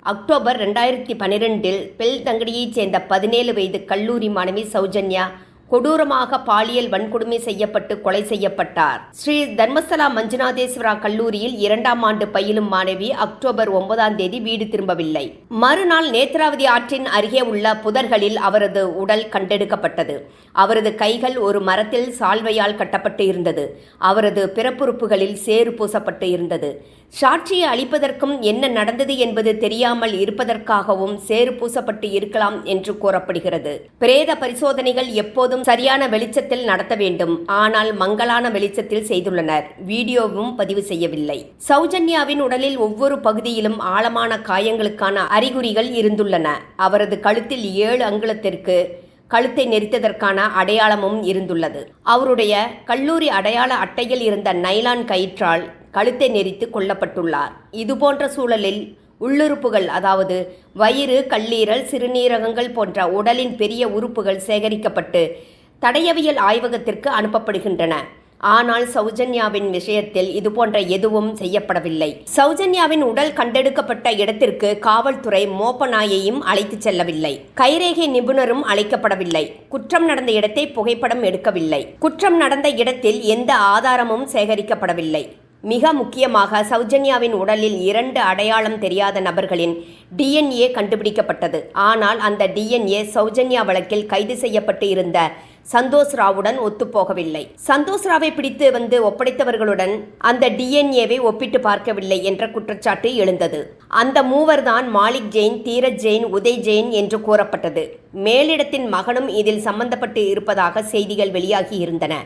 October 2012இல் பெல்தங்கடியைச் சேர்ந்த 17 வயது கல்லூரி மாணவி சௌஜன்யா கொடூரமாக பாலியல் வன்கொடுமை செய்யப்பட்டு கொலை செய்யப்பட்டார். ஸ்ரீ தர்மஸ்தலா மஞ்சுநாதேஸ்வரா கல்லூரியில் 2ஆம் ஆண்டு பயிலும் மாணவி அக்டோபர் 9ஆம் தேதி வீடு திரும்பவில்லை. மறுநாள் நேத்ராவதி ஆற்றின் அருகே உள்ள புதர்களில் அவரது உடல் கண்டெடுக்கப்பட்டது. அவரது கைகள் ஒரு மரத்தில் சால்வையால் கட்டப்பட்டு இருந்தது. அவரது பிறப்புறுப்புகளில் சேறு பூசப்பட்டு இருந்தது. சாட்சியை அளிப்பதற்கும் என்ன நடந்தது என்பது தெரியாமல் இருப்பதற்காகவும் சேறு பூசப்பட்டு இருக்கலாம் என்று கூறப்படுகிறது. பிரேத பரிசோதனைகள் எப்போதும் சரியான வெளிச்சத்தில் நடத்த வேண்டும். ஆனால் மங்கலான வெளிச்சத்தில் செய்துள்ளனர். வீடியோவும் பதிவு செய்யவில்லை. சௌஜன்யாவின் உடலில் ஒவ்வொரு பகுதியிலும் ஆழமான காயங்களுக்கான அறிகுறிகள் இருந்துள்ளன. அவரது கழுத்தில் 7 அங்குலத்திற்கு கழுத்தை நெரித்ததற்கான அடையாளமும் இருந்துள்ளது. அவருடைய கல்லூரி அடையாள அட்டையில் இருந்த நைலான் கயிற்றால் கழுத்தை நெரித்து கொல்லப்பட்டுள்ளார். இதுபோன்ற சூழலில் உள்ளுறுப்புகள், அதாவது வயிறு, கல்லீரல், சிறுநீரகங்கள் போன்ற உடலின் பெரிய உறுப்புகள் சேகரிக்கப்பட்டு தடயவியல் ஆய்வகத்திற்கு அனுப்பப்படுகின்றன. ஆனால் சௌஜன்யாவின் விஷயத்தில் இதுபோன்ற எதுவும் செய்யப்படவில்லை. சௌஜன்யாவின் உடல் கண்டெடுக்கப்பட்ட இடத்திற்கு காவல்துறை மோப்ப நாயையும் அழைத்துச் செல்லவில்லை. கைரேகை நிபுணரும் அழைக்கப்படவில்லை. குற்றம் நடந்த இடத்தை புகைப்படம் எடுக்கவில்லை. குற்றம் நடந்த இடத்தில் எந்த ஆதாரமும் சேகரிக்கப்படவில்லை. மிக முக்கியமாக சௌஜன்யாவின் உடலில் 2 அடையாளம் தெரியாத நபர்களின் DNA கண்டுபிடிக்கப்பட்டது. ஆனால் அந்த DNA சௌஜன்யா வழக்கில் கைது செய்யப்பட்டு இருந்த சந்தோஷ் ராவுடன் ஒத்துப்போகவில்லை. சந்தோஷ் ராவை பிடித்து வந்து ஒப்படைத்தவர்களுடன் அந்த DNAவை ஒப்பிட்டு பார்க்கவில்லை என்ற குற்றச்சாட்டு எழுந்தது. அந்த மூவர்தான் மாலிக் ஜெயின், தீரஜ் ஜெயின், உதய் ஜெயின் என்று கூறப்பட்டது. மேலிடத்தின் மகனும் இதில் சம்பந்தப்பட்டு இருப்பதாக செய்திகள் வெளியாகி இருந்தன.